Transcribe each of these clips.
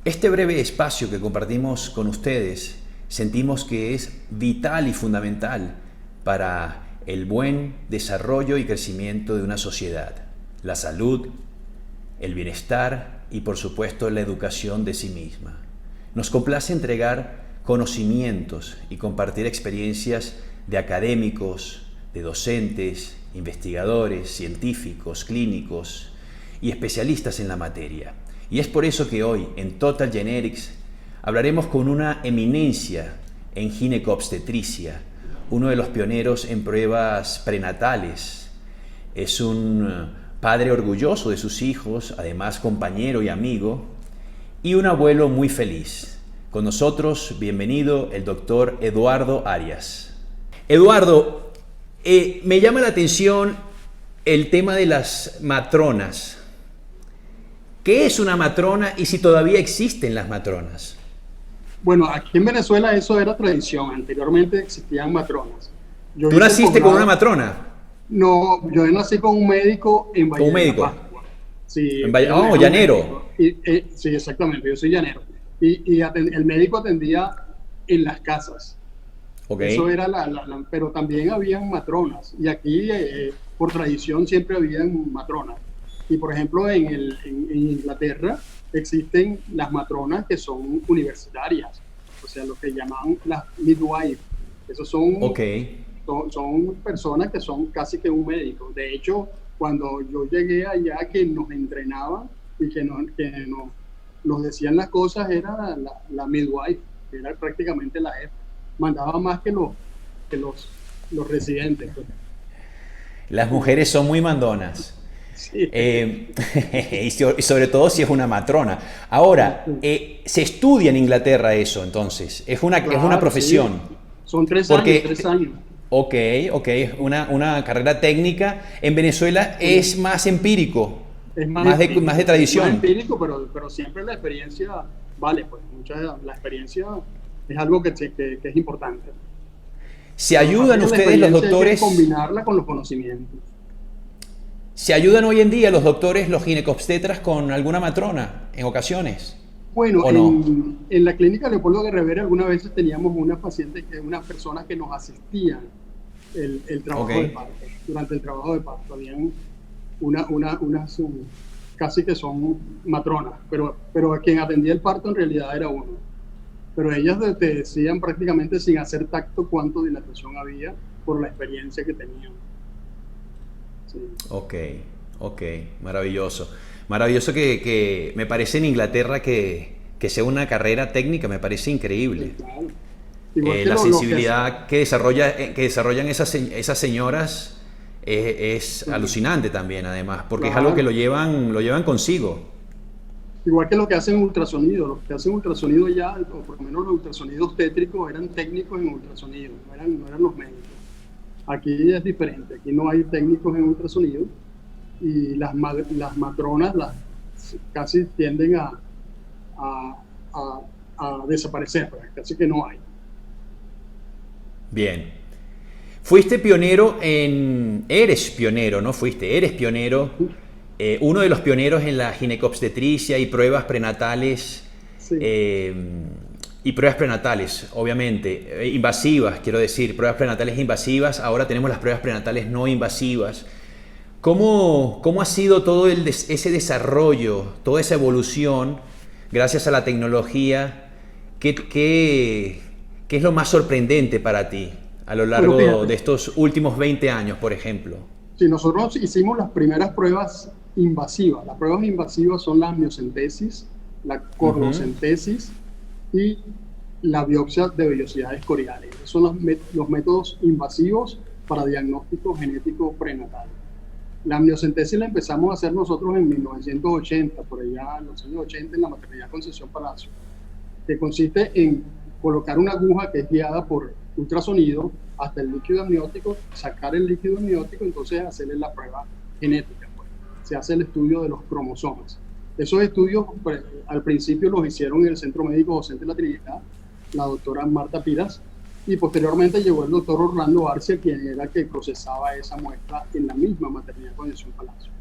Este breve espacio que compartimos con ustedes sentimos que es vital y fundamental para el buen desarrollo y crecimiento de una sociedad, la salud, el bienestar y por supuesto la educación de sí misma. Nos complace entregar conocimientos y compartir experiencias de académicos, de docentes, investigadores, científicos, clínicos y especialistas en la materia. Y es por eso que hoy en Total Genetics hablaremos con una eminencia en ginecobstetricia, uno de los pioneros en pruebas prenatales. Es un padre orgulloso de sus hijos, además compañero y amigo, y un abuelo muy feliz. Con nosotros, bienvenido el doctor Eduardo Arias. Eduardo, me llama la atención el tema de las matronas. ¿Qué es una matrona y si todavía existen las matronas? Bueno, aquí en Venezuela eso era tradición. Anteriormente existían matronas. Yo ¿Tú hice el naciste con una posgrado. matrona? No, yo nací con un médico en ¿Con un Valle de la médico? Pascua. Sí, En Valle... Oh, era un llanero. médico. Sí, exactamente, yo soy llanero. El médico atendía en las casas. Ok. Eso era pero también habían matronas. Y aquí, por tradición, siempre habían matronas. Y por ejemplo, en Inglaterra existen las matronas que son universitarias, o sea, lo que llaman las midwives. Esos Ok. son personas que son casi que un médico. De hecho, cuando yo llegué allá, que nos entrenaban y nos decían las cosas, era la midwife, que era prácticamente la jefa. Mandaba más que los residentes, pues. Las mujeres son muy mandonas. Sí. Y sobre todo si es una matrona. Ahora, se estudia en Inglaterra eso, entonces. Es una Claro, sí. profesión. Son 3 años, Porque, 3 años. ok, una carrera técnica. En Venezuela es más empírico, Es más más de empírico, es más tradición. empírico, pero siempre la experiencia vale, pues la experiencia es algo que es importante. ¿Se Pero ayudan aparte de la ustedes los experiencia hay que doctores? combinarla con los conocimientos. ¿Se ayudan hoy en día los doctores, los ginecobstetras con alguna matrona en ocasiones? Bueno, ¿O no? en la clínica Leopoldo Guerrero algunas veces teníamos unas personas que nos asistían el Ok. trabajo de parto. Durante el trabajo de parto habían unas casi que son matronas, pero a quien atendía el parto en realidad era uno. Pero ellas te decían prácticamente sin hacer tacto cuánto dilatación había por la experiencia que tenían. Sí, Ok, ok, maravilloso. Maravilloso que me parece en Inglaterra que sea una carrera técnica, me parece sí, increíble. claro. Igual que La lo que hace, sensibilidad que desarrollan esas señoras es sí, alucinante también, además, porque es algo que claro. lo llevan consigo. Igual que lo que hacen ultrasonido, los que hacen ultrasonido ya, o por lo menos los ultrasonidos tétricos eran técnicos en ultrasonido, no eran los médicos. Aquí es diferente, aquí no hay técnicos en ultrasonido y las matronas casi tienden a, a- a desaparecer, pues, casi que no hay. Bien. Fuiste pionero eres pionero, no fuiste, eres pionero, uno de los pioneros en la ginecobstetricia y pruebas prenatales, Sí. eh, obviamente, invasivas, quiero decir, pruebas prenatales invasivas, ahora tenemos las pruebas prenatales no invasivas. ¿Cómo ha sido todo ese desarrollo, toda esa evolución gracias a la tecnología? ¿Qué es lo más sorprendente para ti a lo Bueno, largo de fíjate, estos últimos 20 años, por ejemplo? si nosotros hicimos las primeras pruebas invasivas, las pruebas invasivas son la amniocentesis, la Ujú. cordocentesis y la biopsia de vellosidades coriales. Esos son los métodos invasivos para diagnóstico genético prenatal. La amniocentesis la empezamos a hacer nosotros en 1980, por allá en los años 80, en la maternidad Concepción Palacio, que consiste en colocar una aguja que es guiada por ultrasonido hasta el líquido amniótico, sacar el líquido amniótico, entonces hacerle la prueba genética, pues. Se hace el estudio de los cromosomas. Esos estudios pues, al principio los hicieron en el Centro Médico José de la Trinidad, la doctora Marta Piras, y posteriormente llegó el doctor Orlando Arcia, quien era el que procesaba esa muestra en la misma maternidad Concepción Palacio.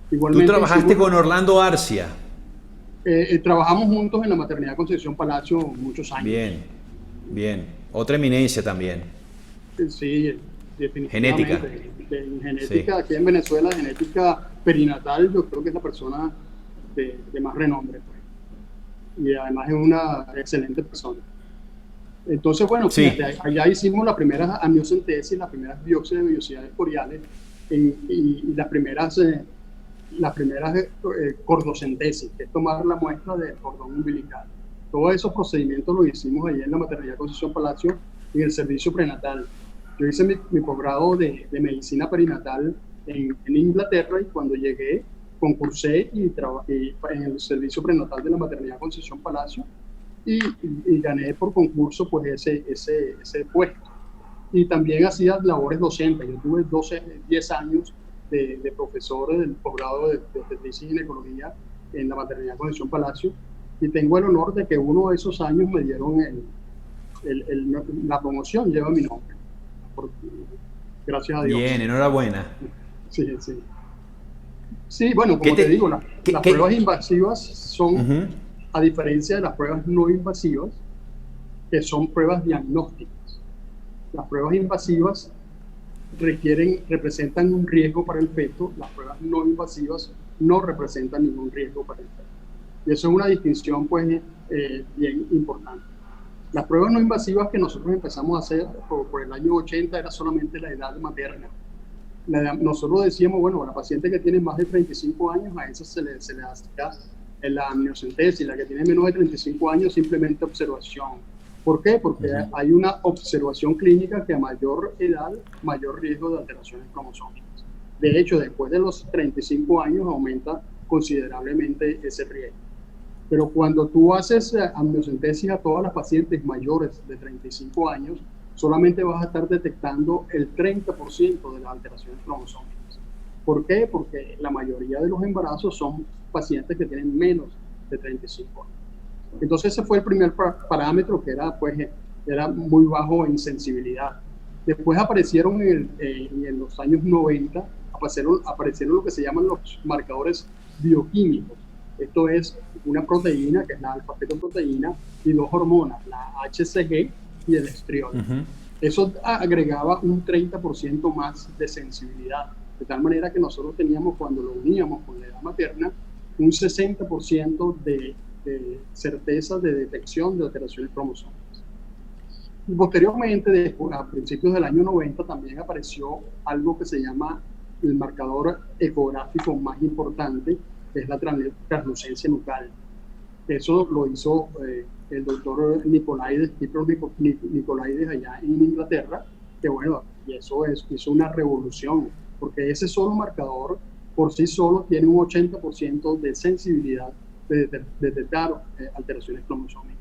Tú Igualmente trabajaste hicimos con Orlando Arcia. Trabajamos juntos en la maternidad Concepción Palacio muchos años. Bien, bien. Otra eminencia también. Sí, Genética. definitivamente. En genética, Sí. aquí en Venezuela, genética perinatal, yo creo que es la persona de más renombre, pues. Y además es una excelente persona. Entonces, bueno, Sí. fíjate, allá hicimos la primera amniocentesis, las primeras biopsias de vellosidades coriales y las primeras cordocentesis, que es tomar la muestra del cordón umbilical. Todos esos procedimientos los hicimos allí en la maternidad Concepción Palacio en el servicio prenatal. Yo hice mi posgrado de medicina perinatal en Inglaterra y cuando llegué concursé y trabajé en el servicio prenatal de la maternidad Concepción Palacio y gané por concurso pues ese puesto. Y también hacía labores docentes. Yo tuve 10 años de profesor del posgrado de obstetricia y ginecología en la maternidad Concepción Palacio y tengo el honor de que uno de esos años me dieron la promoción, lleva mi nombre. Por, gracias a Dios. Bien, enhorabuena. Sí, sí. Sí, bueno, ¿Qué como te te, digo, las qué- pruebas invasivas son, Ujú. a diferencia de las pruebas no invasivas, que son pruebas diagnósticas. Las pruebas invasivas representan un riesgo para el feto, las pruebas no invasivas no representan ningún riesgo para el feto. Y eso es una distinción pues bien importante. Las pruebas no invasivas que nosotros empezamos a hacer por el año 80 era solamente la edad materna. Nosotros decíamos, bueno, a la paciente que tiene más de 35 años, a esa se le hacía la amniocentesis, la que tiene menos de 35 años, simplemente observación. ¿Por qué? Porque hay una observación clínica que a mayor edad, mayor riesgo de alteraciones cromosómicas. De hecho, después de los 35 años aumenta considerablemente ese riesgo. Pero cuando tú haces amniocentesis a todas las pacientes mayores de 35 años, solamente vas a estar detectando el 30% de las alteraciones cromosómicas. ¿Por qué? Porque la mayoría de los embarazos son pacientes que tienen menos de 35 años. Entonces ese fue el primer parámetro que era muy bajo en sensibilidad. Después aparecieron en los años 90, aparecieron lo que se llaman los marcadores bioquímicos. Esto es una proteína, que es la alfa-fetoproteína, y dos hormonas, la HCG y el estriol. Eso agregaba un 30% más de sensibilidad, de tal manera que nosotros teníamos, cuando lo uníamos con la edad materna, un 60% de certeza de detección de alteraciones cromosómicas. Y posteriormente, a principios del año 90, también apareció algo que se llama el marcador ecográfico más importante, que es la translucencia nucal. Eso lo hizo el doctor Nicolaides, Nicolaides allá en Inglaterra, que bueno, y eso hizo una revolución, porque ese solo marcador por sí solo tiene un 80% de sensibilidad de detectar alteraciones cromosómicas.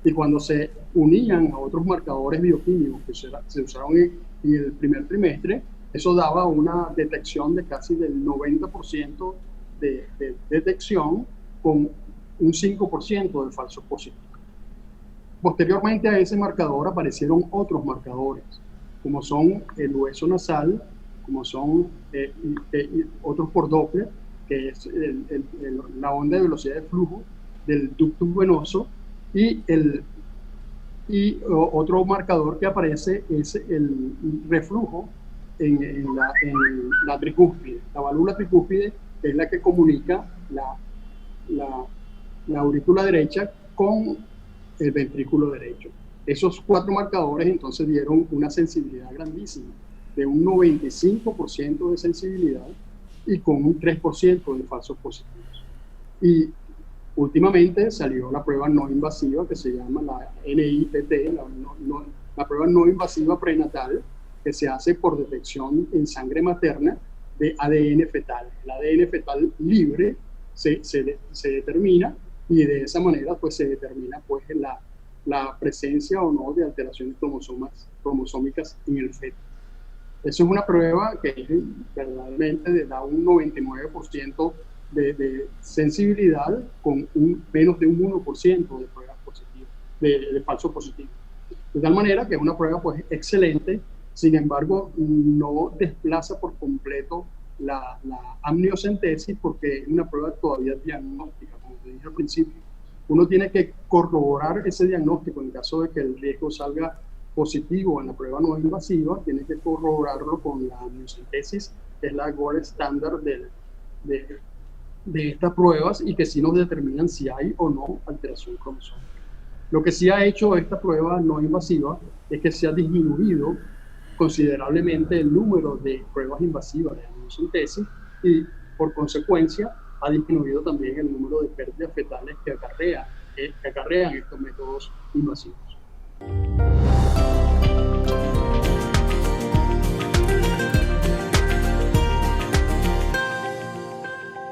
Y cuando se unían a otros marcadores bioquímicos que se usaron en el primer trimestre, eso daba una detección de casi del 90% de detección con un 5% de falsos positivos. Posteriormente a ese marcador aparecieron otros marcadores, como son el hueso nasal, como son otros por Doppler, que es la onda de velocidad de flujo del ducto venoso, y otro marcador que aparece es el reflujo en la tricúspide. La válvula tricúspide es la que comunica la aurícula derecha con el ventrículo derecho. Esos cuatro marcadores entonces dieron una sensibilidad grandísima, de un 95% de sensibilidad y con un 3% de falsos positivos. Y últimamente salió la prueba no invasiva que se llama la NIPT, la prueba no invasiva prenatal, que se hace por detección en sangre materna de ADN fetal. El ADN fetal libre se determina y de esa manera pues se determina pues la presencia o no de alteraciones cromosómicas en el feto. Eso es una prueba que verdaderamente da un 99% de sensibilidad con menos de un 1% de pruebas positivas, de falsos positivos. De tal manera que es una prueba pues excelente, sin embargo no desplaza por completo la amniocentesis porque es una prueba todavía diagnóstica, como te dije al principio. Uno tiene que corroborar ese diagnóstico en caso de que el riesgo salga positivo en la prueba no invasiva, tiene que corroborarlo con la amniocentesis, que es la gold estándar de estas pruebas y que sí nos determinan si hay o no alteración cromosómica. Lo que sí ha hecho esta prueba no invasiva es que se ha disminuido considerablemente el número de pruebas invasivas de amniocentesis y por consecuencia ha disminuido también el número de pérdidas fetales que acarrean estos métodos invasivos.